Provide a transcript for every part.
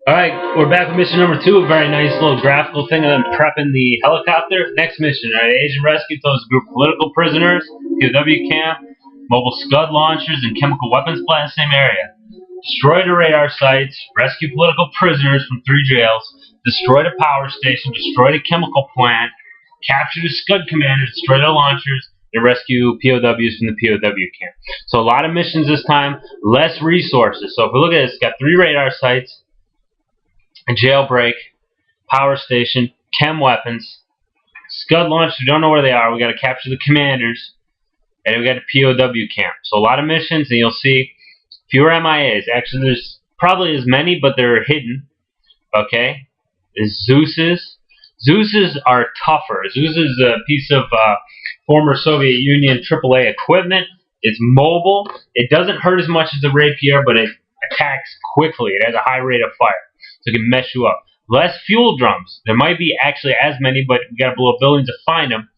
Alright, we're back with mission number 2. A very nice little graphical thing of them prepping the helicopter. Next mission, alright, Asian rescue those group of political prisoners, POW camp, mobile Scud launchers, and chemical weapons plant in the same area. Destroy the radar sites, rescue political prisoners from 3 jails, destroy the power station, destroy the chemical plant, capture the Scud commanders, destroy their launchers, and rescue POWs from the POW camp. So a lot of missions this time, less resources. So if we look at it, it's got 3 radar sites, a jailbreak, power station, chem weapons, Scud launch. We don't know where they are. We got to capture the commanders, and we got a POW camp. So a lot of missions, and you'll see fewer MIAs. Actually, there's probably as many, but they're hidden. Okay, there's Zeus's. Zeus's are tougher. Zeus is a piece of former Soviet Union AAA equipment. It's mobile. It doesn't hurt as much as the Rapier, but it attacks quickly. It has a high rate of fire, so it can mess you up. Less fuel drums. There might be actually as many, but you got to blow up buildings to find them.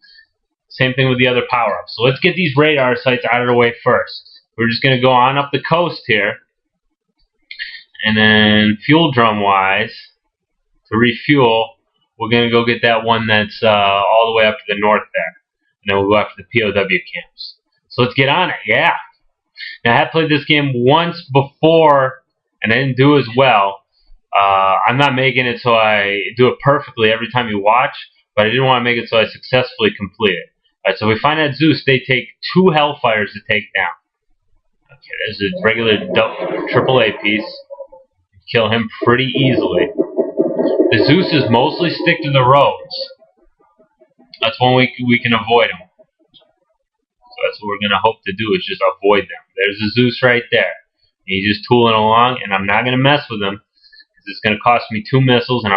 Same thing with the other power-ups. So let's get these radar sites out of the way first. We're just going to go on up the coast here, and then fuel drum-wise, to refuel, we're going to go get that one that's all the way up to the north there. And then we'll go after the POW camps. So let's get on it, yeah. Now, I have played this game once before, and I didn't do as well. I'm not making it so I do it perfectly every time you watch, but I didn't want to make it so I successfully complete it. Alright, so we find that Zeus, they take 2 Hellfires to take down. Okay, there's a regular AAA piece. Kill him pretty easily. The Zeus's mostly stick to the roads. That's when we can avoid them. So that's what we're going to hope to do, is just avoid them. There's the Zeus right there. He's just tooling along, and I'm not going to mess with him, because it's going to cost me 2 missiles, and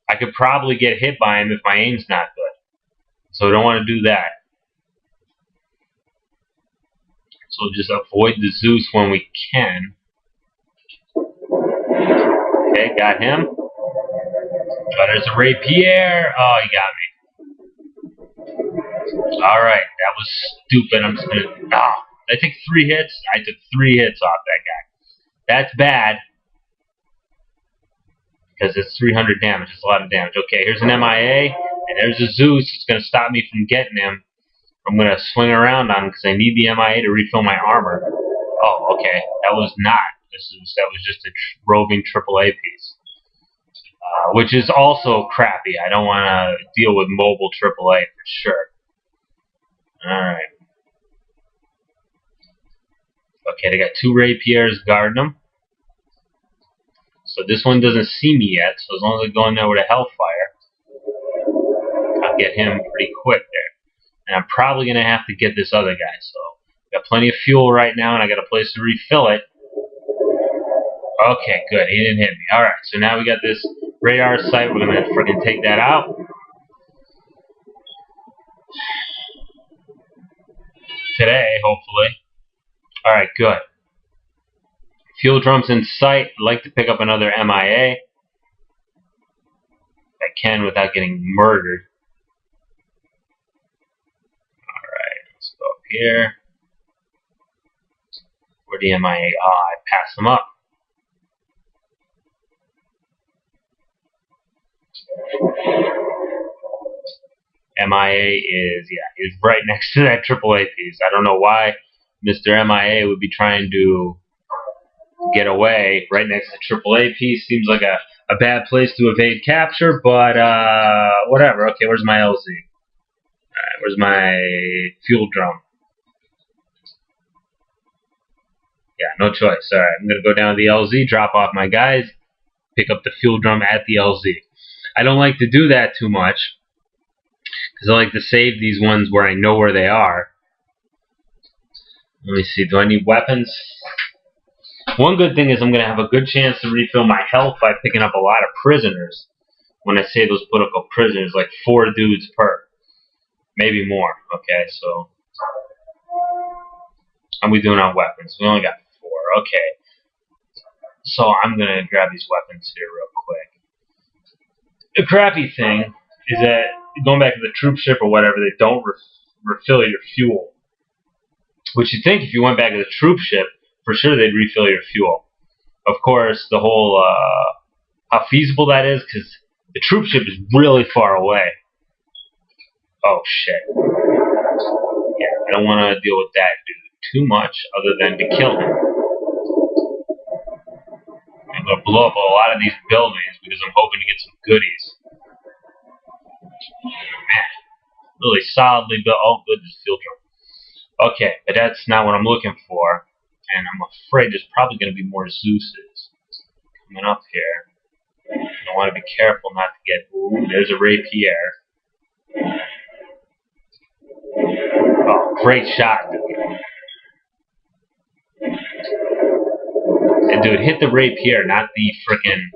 I could probably get hit by him if my aim's not good. So I don't want to do that. So just avoid the Zeus when we can. Okay, got him. Oh, there's a Rapier. Oh, he got me. Alright, that was stupid. I'm just gonna... Oh, did I take 3 hits? I took 3 hits off that guy. That's bad, because it's 300 damage. It's a lot of damage. Okay, here's an MIA, and there's a Zeus. It's going to stop me from getting him. I'm going to swing around on him, because I need the MIA to refill my armor. Oh, okay. That was not a Zeus. That was just a roving AAA piece. Which is also crappy. I don't want to deal with mobile AAA for sure. Alright. Okay, they got 2 Rapiers guarding them. So this one doesn't see me yet, so as long as I go in there with a Hellfire, I'll get him pretty quick there. And I'm probably going to have to get this other guy, so got plenty of fuel right now, and I got a place to refill it. Okay, good. He didn't hit me. Alright, so now we got this radar site. We're going to freaking take that out. Today, hopefully. Alright, good. Fuel drums in sight. I'd like to pick up another MIA. If I can without getting murdered. Alright, let's go up here. Where'd the MIA? Oh, I passed them up. MIA is right next to that AAA piece. I don't know why Mr. MIA would be trying to get away right next to the AAA piece. Seems like a bad place to evade capture, but whatever. Okay, where's my LZ? Alright, where's my fuel drum? Yeah, no choice. Alright, I'm going to go down to the LZ, drop off my guys, pick up the fuel drum at the LZ. I don't like to do that too much, because I like to save these ones where I know where they are. Let me see, do I need weapons? One good thing is I'm going to have a good chance to refill my health by picking up a lot of prisoners. When I say those political prisoners, like 4 dudes per. Maybe more. Okay, so how are we doing on weapons? We only got 4. Okay. So I'm going to grab these weapons here real quick. The crappy thing is that going back to the troop ship or whatever, they don't refill your fuel. Which you'd think if you went back to the troop ship, for sure they'd refill your fuel. Of course, the whole how feasible that is, because the troop ship is really far away. Oh shit. Yeah, I don't want to deal with that dude too much other than to kill him. I'm going to blow up a lot of these buildings because I'm hoping to get some goodies. Man, really solidly built. Oh, good, this field drum. Okay, but that's not what I'm looking for. And I'm afraid there's probably going to be more Zeuses coming up here. I want to be careful not to get... Ooh, there's a rapier. Oh, great shot, dude. And dude, hit the rapier, not the frickin'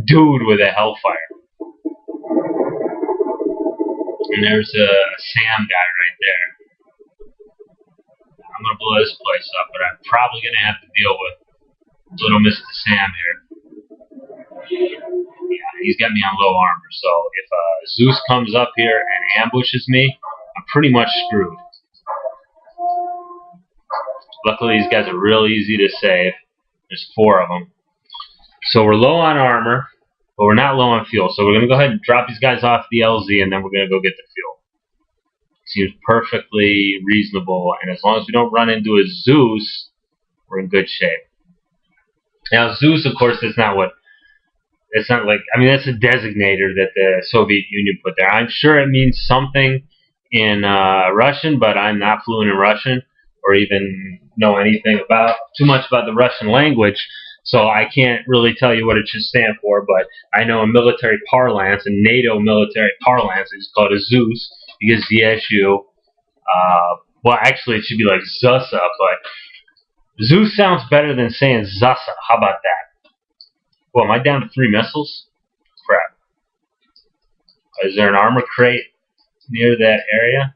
dude with a hellfire. And there's a Sam guy right there. I'm gonna blow this place up, but I'm probably gonna have to deal with little Mr. Sam here. Yeah, he's got me on low armor, so if Zeus comes up here and ambushes me, I'm pretty much screwed. Luckily, these guys are real easy to save. There's 4 of them. So we're low on armor, but we're not low on fuel. So we're going to go ahead and drop these guys off the LZ, and then we're going to go get the fuel. Seems perfectly reasonable, and as long as we don't run into a Zeus, we're in good shape. Now, Zeus, of course, that's not what... It's not like... I mean, that's a designator that the Soviet Union put there. I'm sure it means something in Russian, but I'm not fluent in Russian or even know anything about too much about the Russian language, so I can't really tell you what it should stand for, but I know in military parlance, in NATO military parlance, it's called a Zeus, because ZSU, well, actually it should be like Zusa, but Zeus sounds better than saying Zusa. How about that? Well, am I down to 3 missiles? Crap. Is there an armor crate near that area?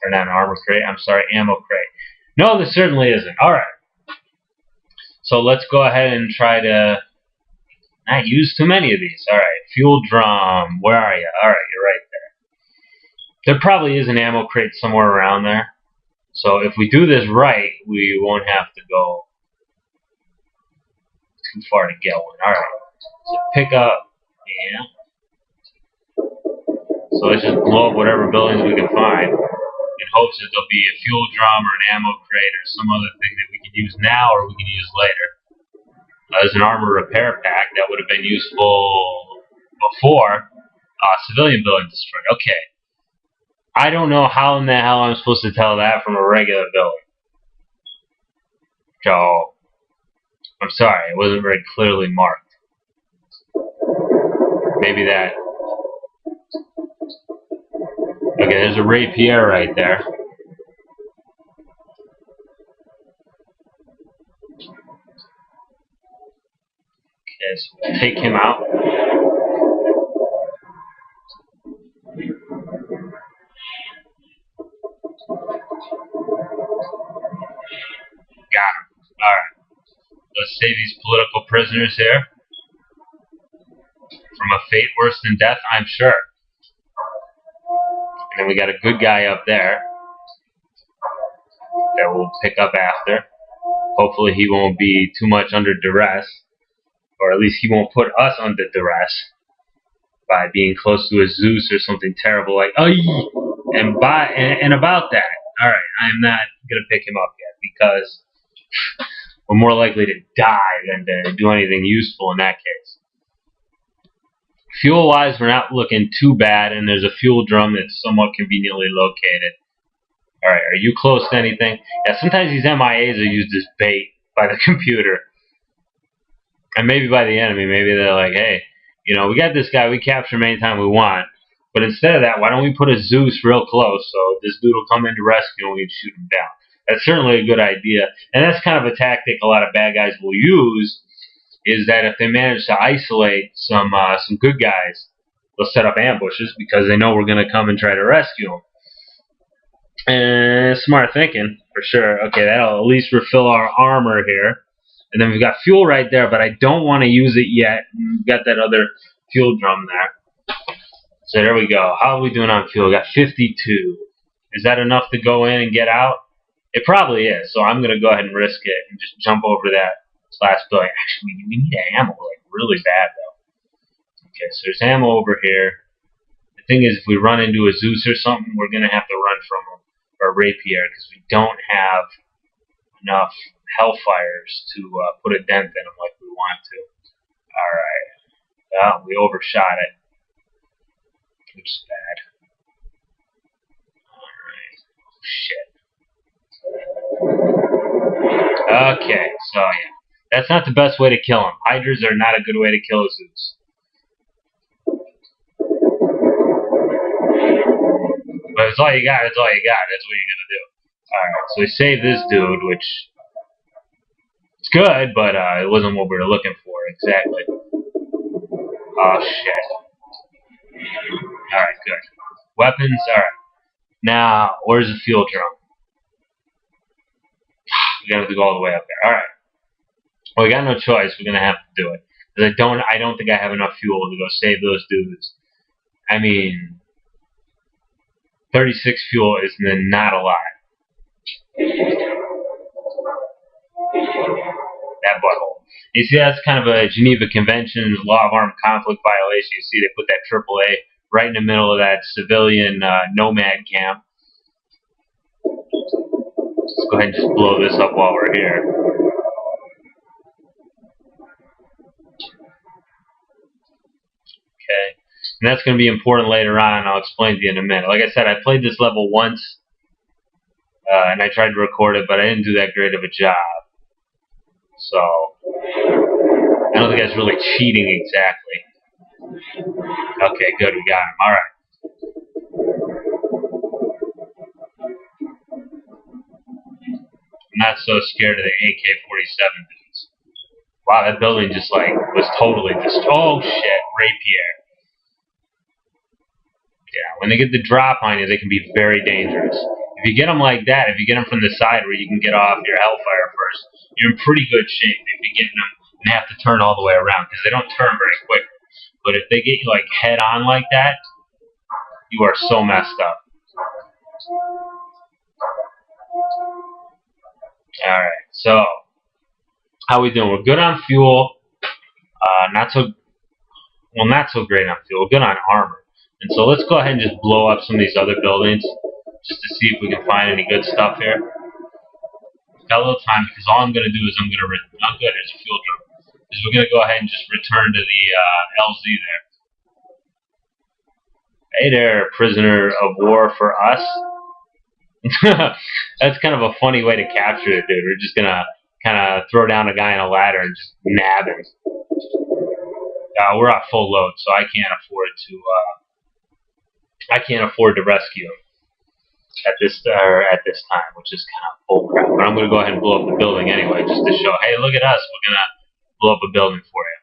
Or not an armor crate, I'm sorry, ammo crate. No, there certainly isn't. Alright. So let's go ahead and try to not use too many of these. Alright, fuel drum. Where are you? Alright, you're right there. There probably is an ammo crate somewhere around there. So if we do this right, we won't have to go too far to get one. Alright. So pick up. Yeah. So let's just blow up whatever buildings we can find, in hopes that there'll be a fuel drum or an ammo crate or some other thing that we can use now or we can use later. There's an armor repair pack that would have been useful before civilian building destroyed. Okay. I don't know how in the hell I'm supposed to tell that from a regular building. So, I'm sorry, it wasn't very clearly marked. Maybe that... Okay, there's a rapier right there. Okay, so we'll take him out. Got him. Alright. Let's save these political prisoners here. From a fate worse than death, I'm sure. And then we got a good guy up there that we'll pick up after. Hopefully he won't be too much under duress. Or at least he won't put us under duress by being close to a Zeus or something terrible like, oh, and about that. Alright, I'm not going to pick him up yet because we're more likely to die than to do anything useful in that case. Fuel-wise, we're not looking too bad, and there's a fuel drum that's somewhat conveniently located. Alright, are you close to anything? Yeah, sometimes these MIAs are used as bait by the computer. And maybe by the enemy. Maybe they're like, hey, you know, we got this guy, we capture him anytime we want. But instead of that, why don't we put a Zeus real close so this dude will come in to rescue and we can shoot him down. That's certainly a good idea. And that's kind of a tactic a lot of bad guys will use, is that if they manage to isolate some good guys, they'll set up ambushes because they know we're going to come and try to rescue them. And smart thinking, for sure. Okay, that'll at least refill our armor here. And then we've got fuel right there, but I don't want to use it yet. We've got that other fuel drum there. So there we go. How are we doing on fuel? We got 52. Is that enough to go in and get out? It probably is, so I'm going to go ahead and risk it and just jump over that Last building. Actually, we need ammo like really bad though. Okay, so there's ammo over here. The thing is, if we run into a Zeus or something, we're gonna have to run from him, or a Rapier, because we don't have enough Hellfires to put a dent in them like we want to. Alright. Well, we overshot it, which is bad. Alright. Oh, shit. Okay, so yeah. That's not the best way to kill him. Hydras are not a good way to kill a Zeus. But it's all you got, it's all you got. That's what you're gonna do. Alright, so we saved this dude, which it's good, but it wasn't what we were looking for exactly. Oh shit. Alright, good. Weapons, alright. Now, where's the fuel drum? We're gonna have to go all the way up there. Alright. Well, we got no choice, we're gonna have to do it. Because I don't think I have enough fuel to go save those dudes. I mean, 36 fuel is not a lot. That butthole. You see, that's kind of a Geneva Convention law of armed conflict violation. You see, they put that AAA right in the middle of that civilian nomad camp. Let's go ahead and just blow this up while we're here. Okay. And that's going to be important later on. I'll explain to you in a minute. Like I said, I played this level once, and I tried to record it, but I didn't do that great of a job. So, I don't think that's really cheating exactly. Okay, good, we got him. Alright. I'm not so scared of the AK-47 dudes. Wow, that building just like was totally destroyed. Oh shit, Rapier. Yeah, when they get the drop on you, they can be very dangerous. If you get them like that, if you get them from the side where you can get off your Hellfire first, you're in pretty good shape. If you get them and have to turn all the way around, because they don't turn very quickly. But if they get you like head on like that, you are so messed up. Alright, so how we doing? We're good on fuel. Not so great on fuel. Good on armor. And so let's go ahead and just blow up some of these other buildings just to see if we can find any good stuff here. Got a little time because all I'm going to do is I'm going to not good. There's a fuel drum. Is we're going to go ahead and just return to the LZ there. Hey there, prisoner of war for us. That's kind of a funny way to capture it, dude. We're just gonna kind of throw down a guy on a ladder and just nab him. We're at full load, so I can't afford to rescue him at this time, which is kind of bullcrap. But I'm gonna go ahead and blow up the building anyway, just to show, hey, look at us. We're gonna blow up a building for you.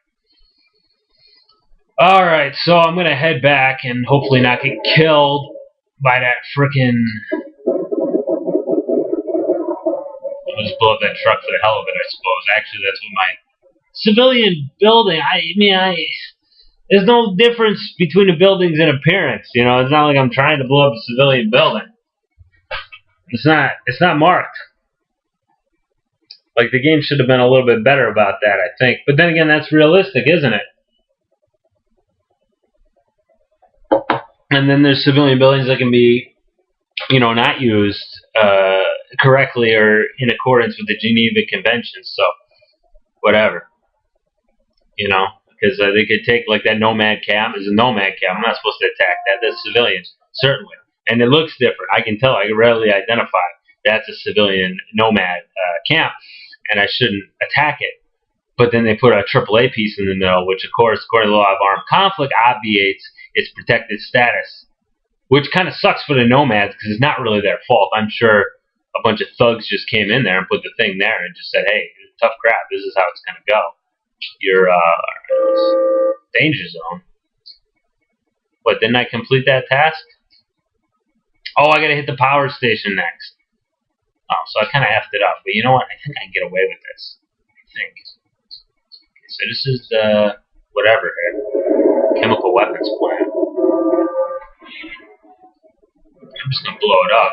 All right, so I'm gonna head back and hopefully not get killed by that frickin'. I'll just blow up that truck for the hell of it, I suppose. Actually, that's what my civilian building. There's no difference between the buildings in appearance. You know, it's not like I'm trying to blow up a civilian building. It's not marked. Like the game should have been a little bit better about that, I think. But then again, that's realistic, isn't it? And then there's civilian buildings that can be, you know, not used correctly or in accordance with the Geneva Convention. So, whatever. You know, because they could take like that nomad camp. Is a nomad camp. I'm not supposed to attack that. That's civilians, certainly. And it looks different. I can tell. I can readily identify that's a civilian nomad camp, and I shouldn't attack it. But then they put a AAA piece in the middle, which, of course, according to the law of armed conflict, obviates its protected status, which kind of sucks for the nomads because it's not really their fault. I'm sure a bunch of thugs just came in there and put the thing there and just said, hey, tough crap, this is how it's going to go. You're danger zone. What, didn't I complete that task? Oh, I got to hit the power station next. Oh, so I kind of effed it up. But you know what? I think I can get away with this. I think. Okay, so this is the whatever here. Chemical weapons plant. I'm just going to blow it up.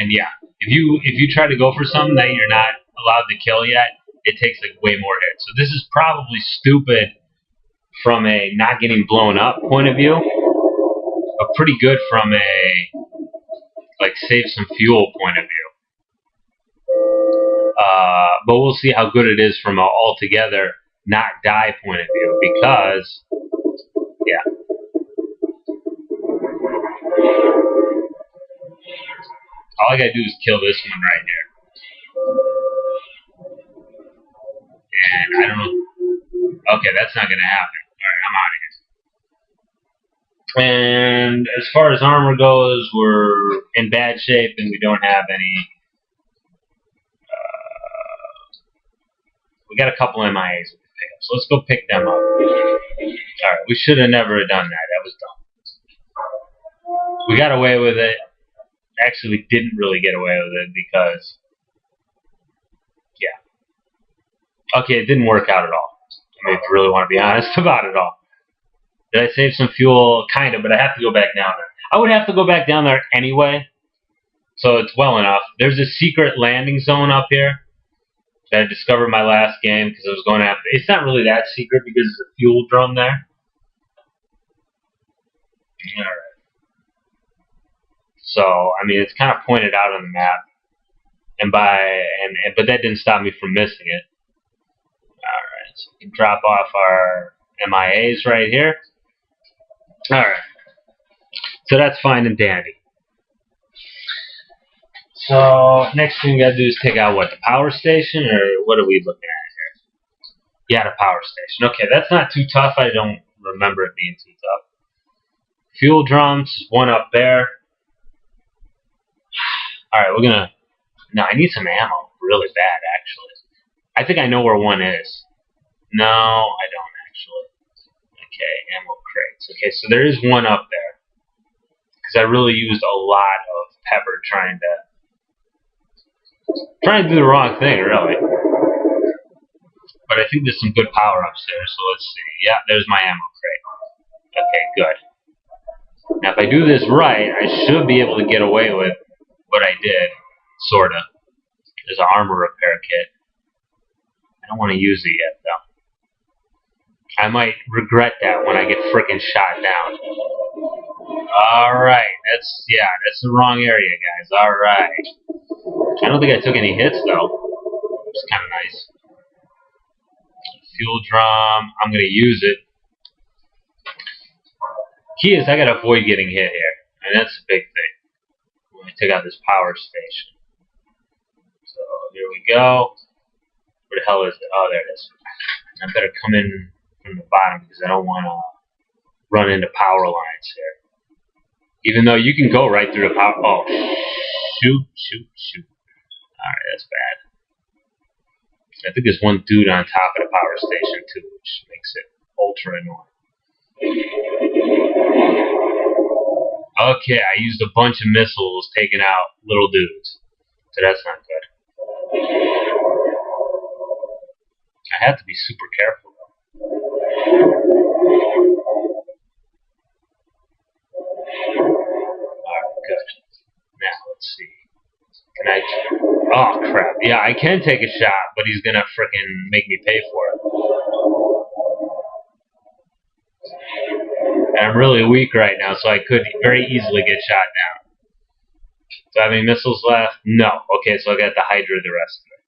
And yeah, if you try to go for something that you're not allowed to kill yet, it takes like way more hits. So this is probably stupid from a not getting blown up point of view, but pretty good from a like save some fuel point of view. But we'll see how good it is from an altogether not die point of view, because yeah. All I gotta do is kill this one right here. And I don't know. Okay, that's not gonna happen. Alright, I'm out of here. And as far as armor goes, we're in bad shape and we don't have any. We got a couple MIAs we can pick up, so let's go pick them up. Alright, we should have never done that. That was dumb. We got away with it. Actually, we didn't really get away with it because, yeah. Okay, it didn't work out at all. I mean, if you really want to be honest about it all. Did I save some fuel? Kind of, but I have to go back down there. I would have to go back down there anyway, so it's well enough. There's a secret landing zone up here that I discovered my last game because I was going after. It's not really that secret because there's a fuel drum there. Alright. So, I mean, it's kind of pointed out on the map, but that didn't stop me from missing it. Alright, so we can drop off our MIAs right here. Alright, so that's fine and dandy. So, next thing we gotta do is take out, what, the power station, or what are we looking at here? Yeah, the power station. Okay, that's not too tough. I don't remember it being too tough. Fuel drums, one up there. Alright, we're gonna... No, I need some ammo really bad, actually. I think I know where one is. No, I don't, actually. Okay, ammo crates. Okay, so there is one up there. Because I really used a lot of pepper trying to do the wrong thing, really. But I think there's some good power-ups there, so let's see. Yeah, there's my ammo crate. Okay, good. Now, if I do this right, I should be able to get away with what I did, sorta. There's an armor repair kit. I don't want to use it yet, though. I might regret that when I get frickin' shot down. Alright, that's the wrong area, guys. Alright. I don't think I took any hits, though. It's kind of nice. Fuel drum. I'm going to use it. Key is I got to avoid getting hit here. And that's a big thing. When I take out this power station. So, here we go. Where the hell is it? Oh, there it is. I better come in from the bottom because I don't want to run into power lines here. Even though you can go right through the power. Oh, shoot. Alright, that's bad. I think there's one dude on top of the power station too, which makes it ultra annoying. Okay, I used a bunch of missiles taking out little dudes. So that's not good. I have to be super careful though. Alright, good. Now, let's see. Can I... Oh, crap. Yeah, I can take a shot, but he's gonna frickin' make me pay for it. And I'm really weak right now, so I could very easily get shot down. Do I have any missiles left? No. Okay, so I got the Hydra the rest of it.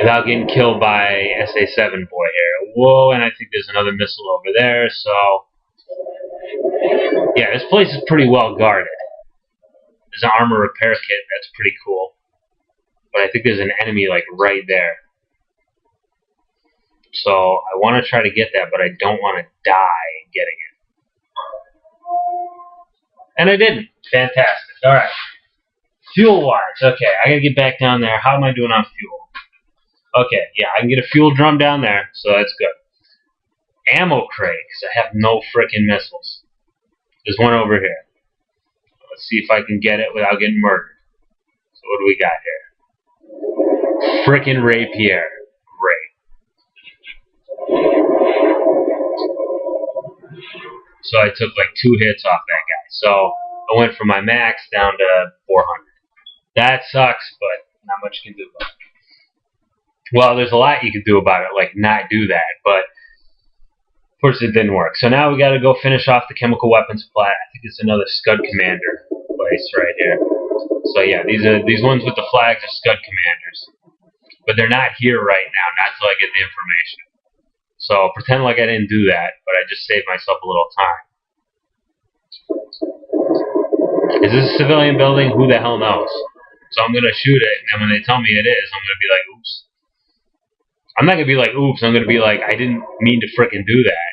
Without getting killed by SA-7 boy here. Whoa, and I think there's another missile over there, so... Yeah, this place is pretty well guarded. There's an armor repair kit, that's pretty cool. But I think there's an enemy, like, right there. So, I want to try to get that, but I don't want to die getting it. And I didn't. Fantastic. Alright. Fuel-wise, okay, I gotta get back down there. How am I doing on fuel? Okay, yeah, I can get a fuel drum down there, so that's good. Ammo crate, because I have no frickin' missiles. There's one over here. Let's see if I can get it without getting murdered. So what do we got here? Frickin' rapier. Great. So I took like 2 hits off that guy. So, I went from my max down to 400. That sucks, but not much you can do about it. Well, there's a lot you can do about it, like not do that, but of course it didn't work. So now we got to go finish off the chemical weapons plat. I think it's another Scud Commander place right here. So yeah, these ones with the flags are Scud Commanders, but they're not here right now. Not till I get the information. So pretend like I didn't do that, but I just saved myself a little time. Is this a civilian building? Who the hell knows? So I'm gonna shoot it, and when they tell me it is, I'm gonna be like, oops. I'm not gonna be like, oops. I'm gonna be like, I didn't mean to frickin' do that.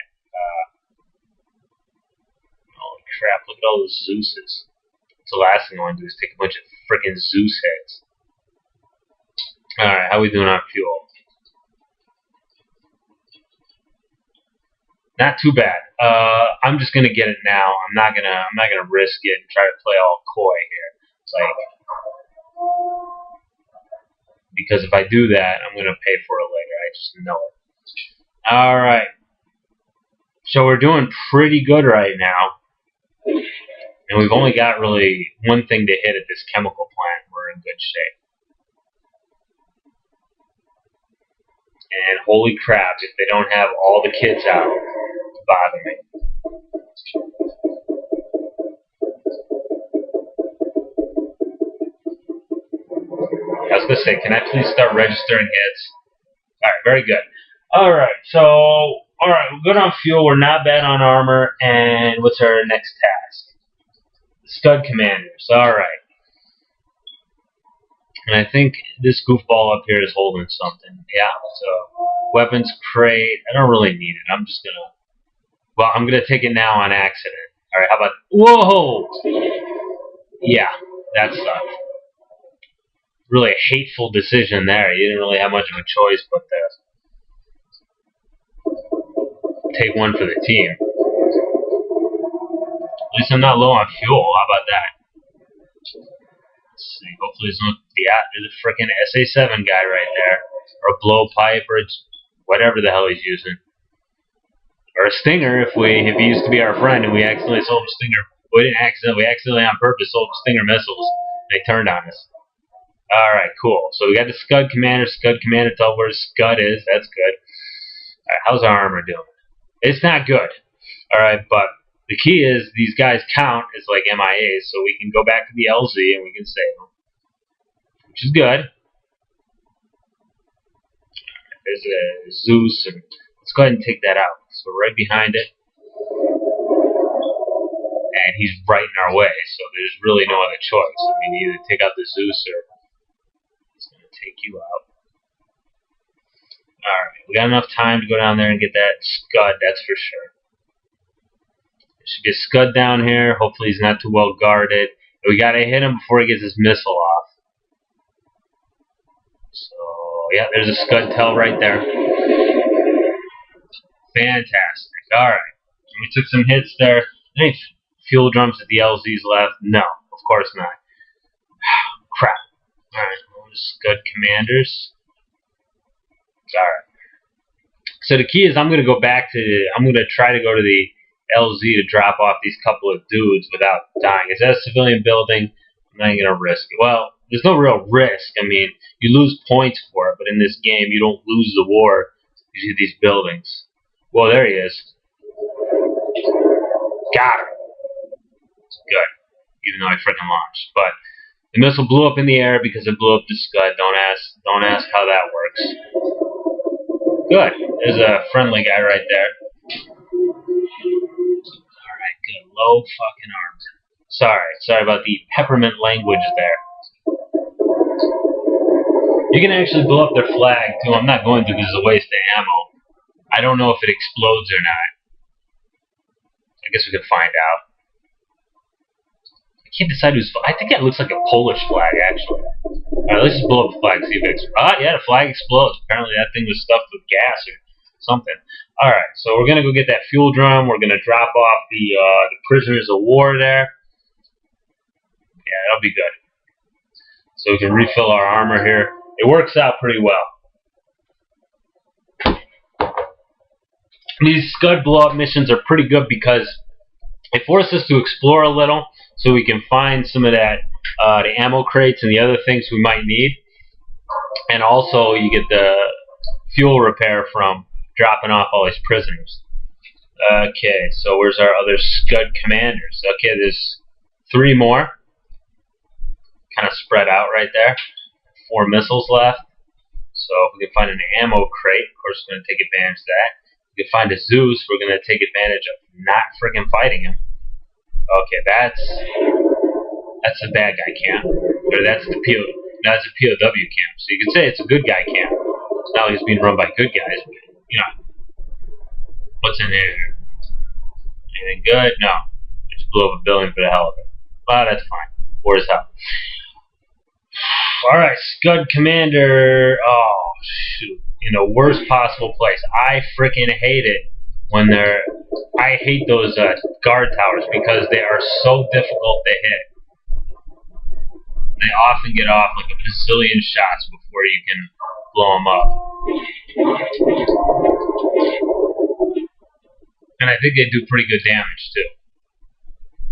Holy crap! Look at all those Zeuses. That's the last thing I want to do is take a bunch of frickin' Zeus heads. All right, how we doing on fuel? Not too bad. I'm just gonna get it now. I'm not gonna risk it and try to play all coy here. Like, because if I do that, I'm gonna pay for it later. I just know it. All right. So we're doing pretty good right now, and we've only got really one thing to hit at this chemical plant. We're in good shape. And holy crap, if they don't have all the kids out to bother me. I was going to say, can I please start registering hits? Alright, very good. Alright, so, alright, we're good on fuel, we're not bad on armor, and what's our next task? Scud Commanders, alright. And I think this goofball up here is holding something. Yeah, so, weapons crate, I don't really need it, I'm just going to, well, I'm going to take it now on accident. Alright, how about, whoa! Yeah, that sucked. Really a hateful decision there. You didn't really have much of a choice but to take one for the team. At least I'm not low on fuel. How about that? Let's see. Hopefully there's no... Yeah, there's a freaking SA-7 guy right there. Or a blowpipe or whatever the hell he's using. Or a Stinger if he used to be our friend and we accidentally sold him Stinger. We accidentally on purpose sold Stinger missiles. They turned on us. Alright, cool. So we got the Scud Commander. Scud Commander, tell where Scud is. That's good. Alright, how's our armor doing? It's not good. Alright, but the key is these guys count as like MIAs, so we can go back to the LZ and we can save them. Which is good. Alright, there's a Zeus, and let's go ahead and take that out. So we're right behind it. And he's right in our way, so there's really no other choice. I mean, either take out the Zeus or take you out. Alright, we got enough time to go down there and get that Scud, that's for sure. There should be a Scud down here. Hopefully he's not too well guarded. And we gotta hit him before he gets his missile off. So, yeah, there's a Scud tell right there. Fantastic. Alright. We took some hits there. Any fuel drums at the LZs left? No, of course not. Crap. Alright. Scud Commanders. Alright. So the key is I'm going to go back to, I'm going to try to go to the LZ to drop off these couple of dudes without dying. Is that a civilian building? I'm not going to risk it. Well, there's no real risk. I mean, you lose points for it, but in this game you don't lose the war because you hit these buildings. Well, there he is. Got him. Good. Even though I freaking launched. But the missile blew up in the air because it blew up the Scud. Don't ask how that works. Good. There's a friendly guy right there. Alright, good. Low fucking armor. Sorry about the peppermint language there. You can actually blow up their flag too. I'm not going to because it's a waste of ammo. I don't know if it explodes or not. I guess we could find out. I can't decide who's. I think that looks like a Polish flag, actually. Alright, let's just blow up the flag, see if it explodes. Ah, yeah, the flag explodes. Apparently that thing was stuffed with gas or something. Alright, so we're going to go get that fuel drum. We're going to drop off the prisoners of war there. Yeah, that'll be good. So we can refill our armor here. It works out pretty well. These Scud blow-up missions are pretty good because it forces us to explore a little. so we can find some of that, the ammo crates and the other things we might need. And also, you get the fuel repair from dropping off all these prisoners. Okay, so where's our other Scud commanders? Okay, there's 3 more, kind of spread out right there. 4 missiles left. So if we can find an ammo crate, of course we're going to take advantage of that. If we can find a Zeus, we're going to take advantage of not friggin' fighting him. Okay, that's a bad guy camp. Or that's a POW camp. So you could say it's a good guy camp. Now he's being run by good guys. But, you know, what's in there? Anything good? No. I just blew up a building for the hell of it. Well, that's fine. War is hell. Alright, Scud Commander. Oh, shoot. In the worst possible place. I freaking hate it when they're. I hate those guard towers because they are so difficult to hit. They often get off like a bazillion shots before you can blow them up. And I think they do pretty good damage too.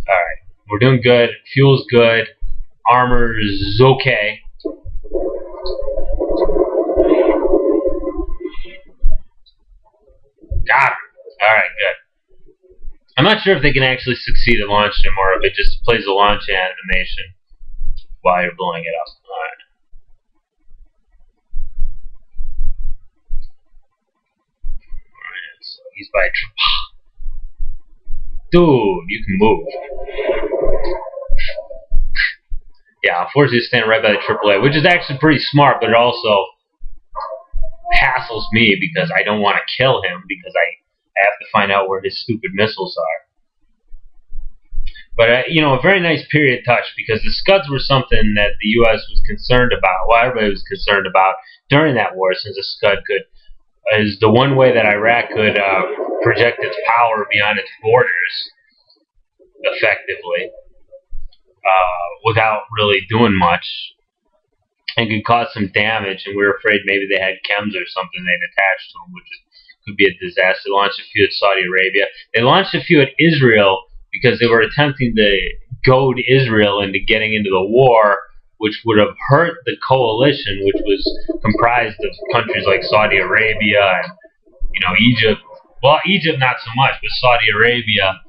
Alright, we're doing good. Fuel's good. Armor's okay. Got him. Alright, good. I'm not sure if they can actually succeed at launching him or if it just plays a launch animation while you're blowing it up. Alright. Alright, so he's by a dude, you can move. Yeah, unfortunately it's standing right by the AAA, which is actually pretty smart, but it also hassles me because I don't want to kill him because I have to find out where his stupid missiles are. But, you know, a very nice period touch because the Scuds were something that the U.S. was concerned about. Well, everybody was concerned about during that war, since a Scud is the one way that Iraq could project its power beyond its borders effectively without really doing much, and could cause some damage. And we were afraid maybe they had chems or something they'd attached to them, which could be a disaster. They launched a few at Saudi Arabia. They launched a few at Israel because they were attempting to goad Israel into getting into the war, which would have hurt the coalition, which was comprised of countries like Saudi Arabia and, you know, Egypt. Well, Egypt not so much, but Saudi Arabia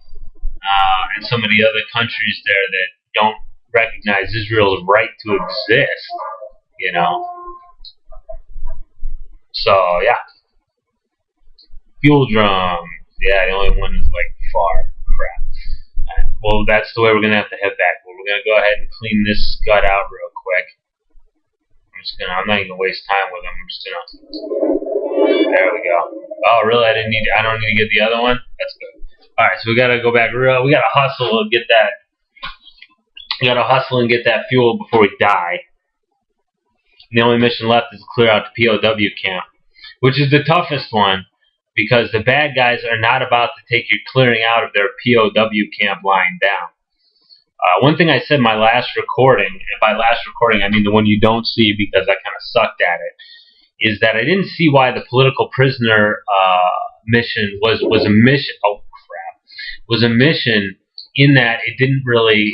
and some of the other countries there that don't recognize Israel's right to exist, you know. So, yeah. Fuel drum. Yeah, the only one is like far. Crap. Well, that's the way we're going to have to head back. Well, we're going to go ahead and clean this Scud out real quick. I'm not even going to waste time with them. I'm just going to... There we go. Oh, really? I don't need to get the other one? That's good. Alright, so we got to go back real... We got to hustle and get that... We got to hustle and get that fuel before we die. And the only mission left is to clear out the POW camp, which is the toughest one, because the bad guys are not about to take your clearing out of their POW camp lying down. One thing I said in my last recording, and by last recording I mean the one you don't see because I kind of sucked at it, is that I didn't see why the political prisoner mission was a mission. Oh crap! Was a mission in that it didn't really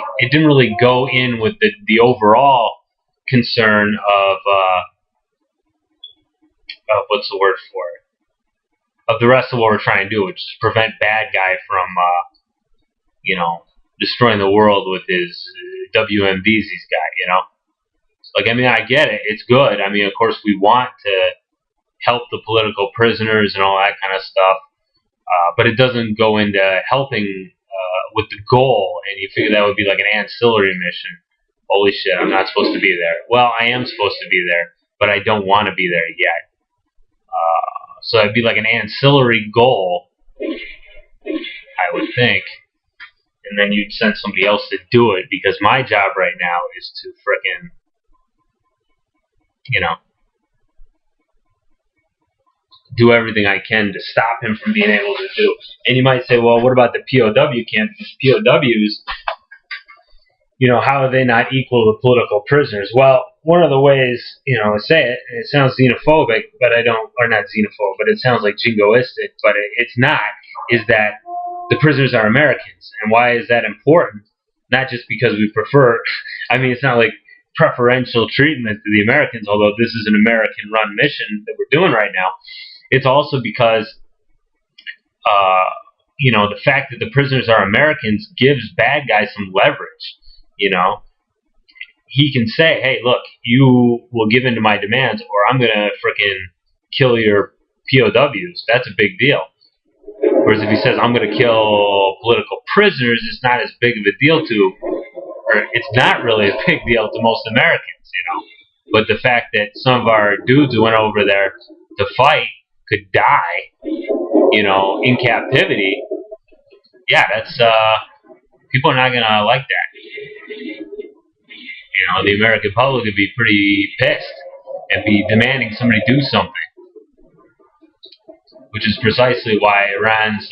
go in with the overall concern of what's the word for it? Of the rest of what we're trying to do, which is prevent bad guy from, you know, destroying the world with his WMDs he's got, you know? Like, I mean, I get it. It's good. I mean, of course, we want to help the political prisoners and all that kind of stuff, but it doesn't go into helping with the goal, and you figure that would be like an ancillary mission. Holy shit, I'm not supposed to be there. Well, I am supposed to be there, but I don't want to be there yet. So it'd be like an ancillary goal, I would think, and then you'd send somebody else to do it, because my job right now is to frickin', you know, do everything I can to stop him from being able to do. And you might say, well, what about the POW camp? Because POWs, you know, how are they not equal to political prisoners? Well, one of the ways, you know, say it, and it sounds xenophobic, but I don't, or not xenophobic, but it sounds like jingoistic, but it's not, is that the prisoners are Americans. And why is that important? Not just because we prefer. I mean, it's not like preferential treatment to the Americans, although this is an American-run mission that we're doing right now. It's also because, the fact that the prisoners are Americans gives bad guys some leverage. He can say, hey, look, you will give in to my demands, or I'm going to frickin' kill your POWs. That's a big deal. Whereas if he says, I'm going to kill political prisoners, it's not as big of a deal to, or it's not really a big deal to most Americans, But the fact that some of our dudes who went over there to fight could die, in captivity, yeah, that's, people are not going to like that. The American public would be pretty pissed and be demanding somebody do something. Which is precisely why Iran's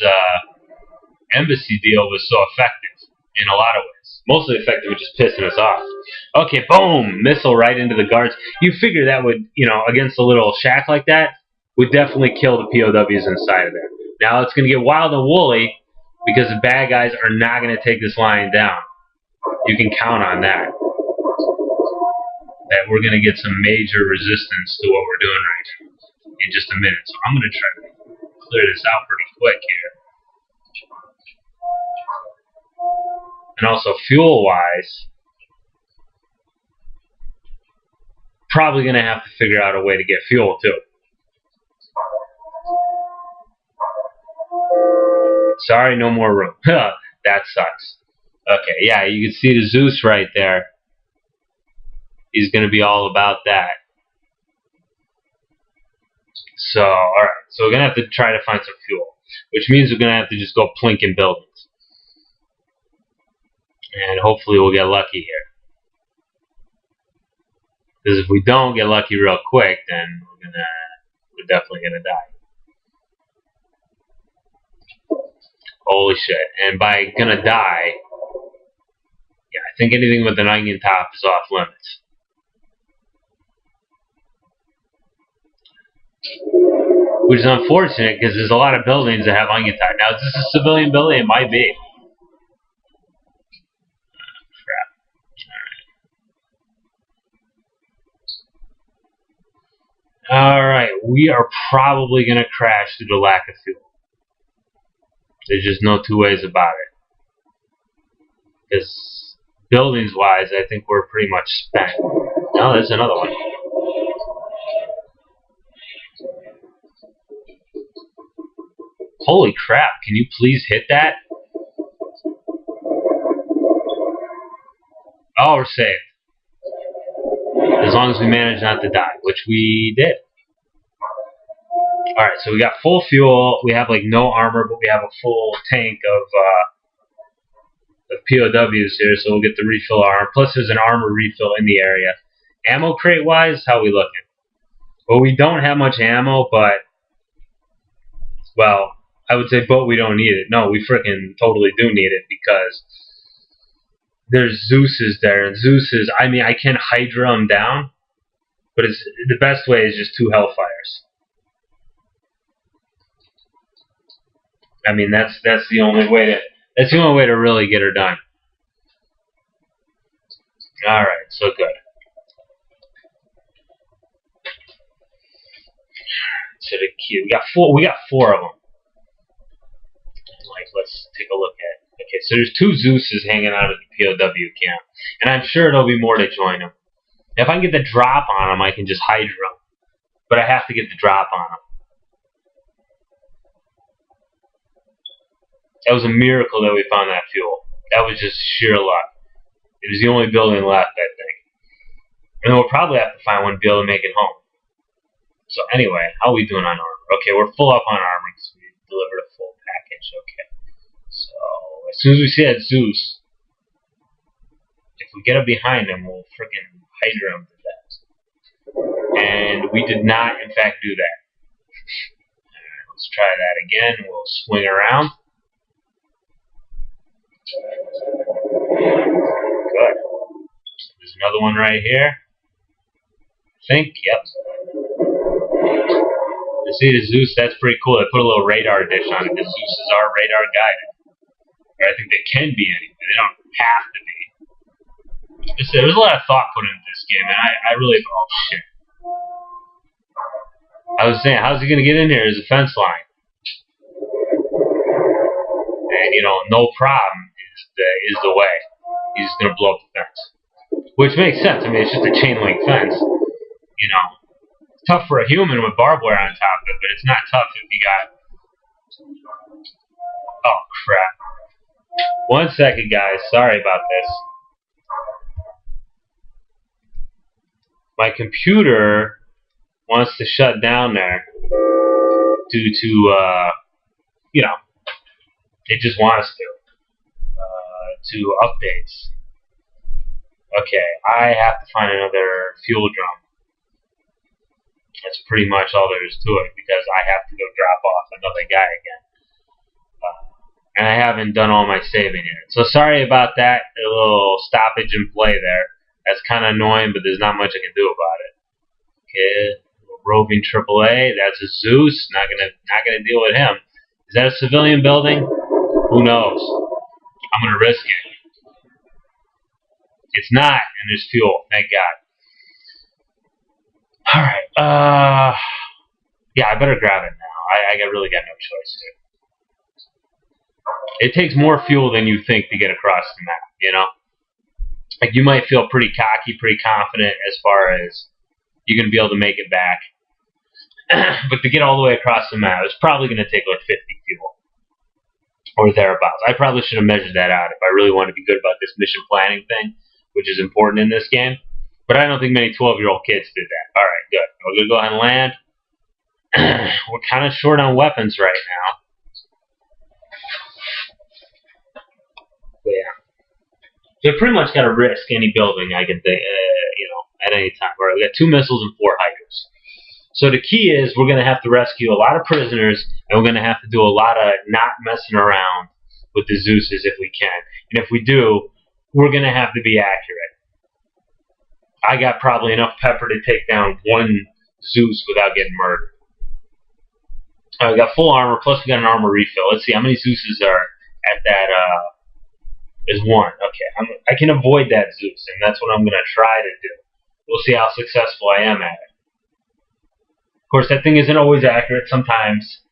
embassy deal was so effective in a lot of ways. Mostly effective with just pissing us off. Okay, boom! Missile right into the guards. You figure that would, against a little shack like that, would definitely kill the POWs inside of there. Now it's going to get wild and woolly because the bad guys are not going to take this line down. You can count on that. That we're going to get some major resistance to what we're doing right now in just a minute. So I'm going to try to clear this out pretty quick here. And also fuel-wise, probably going to have to figure out a way to get fuel too. Sorry, no more room. That sucks. Okay, yeah, you can see the Zeus right there. He's going to be all about that. So, alright, so we're going to have to try to find some fuel, which means we're going to have to just go plink in buildings. And hopefully we'll get lucky here. Because if we don't get lucky real quick, then we're definitely going to die. Holy shit. And by gonna die, yeah, I think anything with an onion top is off limits. Which is unfortunate because there's a lot of buildings that have onion top. Now, is this a civilian building? It might be. Crap. Alright, we are probably going to crash due to lack of fuel. There's just no two ways about it. Because buildings-wise, I think we're pretty much spent. No, there's another one. Holy crap, can you please hit that? Oh, we're safe. As long as we manage not to die, which we did. Alright, so we got full fuel. We have like no armor, but we have a full tank of POWs here, so we'll get to refill our armor. Plus there's an armor refill in the area. Ammo crate wise, how we looking? Well, we don't have much ammo, but, well, I would say, but we don't need it. No, we frickin' totally do need it because there's Zeus's there, and Zeus's, I mean, I can Hydra them down, but it's the best way is just 2 Hellfires. I mean, that's the only way to really get her done. All right, so good. To the queue, we got four of them. Like, let's take a look at it. Okay, so there's 2 Zeuses hanging out at the POW camp, and I'm sure there'll be more to join them. If I can get the drop on them, I can just Hydra them, but I have to get the drop on them. That was a miracle that we found that fuel. That was just sheer luck. It was the only building left, I think. And we'll probably have to find one to be able to make it home. So anyway, how are we doing on armor? Okay, we're full up on armor because we delivered a full package. Okay. So as soon as we see that Zeus, if we get up behind him, we'll freaking Hydra him to death. And we did not, in fact, do that. Alright, let's try that again. We'll swing around. Good. There's another one right here. I think, yep. You see the Zeus, that's pretty cool. They put a little radar dish on it. The Zeus is our radar guided. Or I think they can be anyway. They don't have to be. There's a lot of thought put into this game, and I really, oh shit. I was saying, how's he going to get in here? There's a fence line. And, you know, no problem is the way. He's just going to blow up the fence. Which makes sense. I mean, it's just a chain link fence. You know, it's tough for a human with barbed wire on top of it, but it's not tough if you got... Oh, crap. 1 second, guys. Sorry about this. My computer wants to shut down there due to, you know, it just wants to updates. Okay, I have to find another fuel drum. That's pretty much all there is to it because I have to go drop off another guy again. And I haven't done all my saving yet. So sorry about that, a little stoppage in play there. That's kind of annoying, but there's not much I can do about it. Okay. Roving AAA, that's a Zeus. Not gonna deal with him. Is that a civilian building? Who knows? I'm gonna risk it. It's not, and there's fuel. Thank God. All right. Yeah, I better grab it now. I really got no choice here. It takes more fuel than you think to get across the map. You know, like you might feel pretty cocky, pretty confident as far as you're going to be able to make it back. But to get all the way across the map, it's probably going to take like 50 fuel. Or thereabouts. I probably should have measured that out if I really want to be good about this mission planning thing, which is important in this game. But I don't think many 12-year-old kids did that. Alright, good. We're going to go ahead and land. We're kind of short on weapons right now. But yeah. So I pretty much got to risk any building I can, you know, at any time. Alright, we got 2 missiles and 4 hikers. So the key is we're going to have to rescue a lot of prisoners, and we're going to have to do a lot of not messing around with the Zeuses if we can. And if we do, we're going to have to be accurate. I got probably enough pepper to take down 1 Zeus without getting murdered. We got full armor, plus we got an armor refill. Let's see how many Zeuses are at that. There's 1. Okay, I can avoid that Zeus, and that's what I'm going to try to do. We'll see how successful I am at it. Of course, that thing isn't always accurate. Sometimes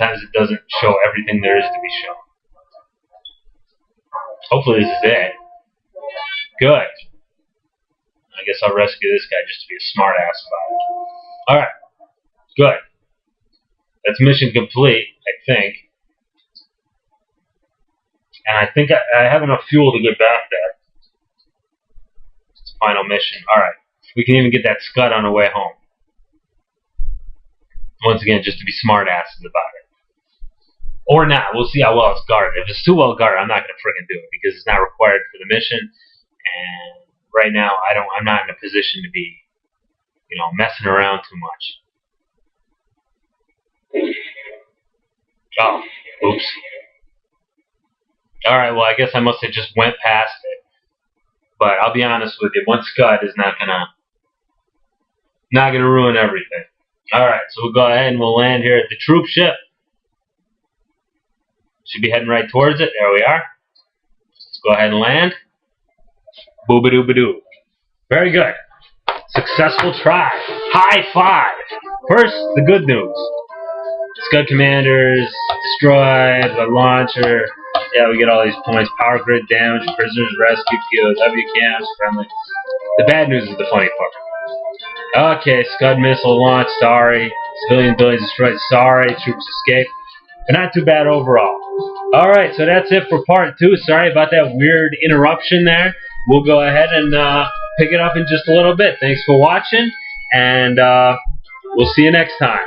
it doesn't show everything there is to be shown. Hopefully this is it. Good. I guess I'll rescue this guy just to be a smart ass about it. Alright. Good. That's mission complete, I think. And I think I have enough fuel to get back there. It's the final mission. Alright. We can even get that Scud on our way home. Once again, just to be smart asses about it. Or not. We'll see how well it's guarded. If it's too well guarded, I'm not going to friggin' do it because it's not required for the mission. And right now, I'm not in a position to be, you know, messing around too much. Oh, oops. Alright, well, I guess I must have just went past it. But I'll be honest with you, one Scud is not gonna ruin everything. Alright, so we'll go ahead and we'll land here at the troop ship. Should be heading right towards it. There we are. Let's go ahead and land. Boobadoo-badoo. Very good. Successful try. High five. First, the good news. Scud commanders destroyed, the launcher. Yeah, we get all these points. Power grid damage, prisoners rescued, POW camps, friendly. The bad news is the funny part. Okay, Scud missile launch, sorry. Civilian buildings destroyed, sorry. Troops escaped. But not too bad overall. Alright, so that's it for part 2. Sorry about that weird interruption there. We'll go ahead and pick it up in just a little bit. Thanks for watching, and we'll see you next time.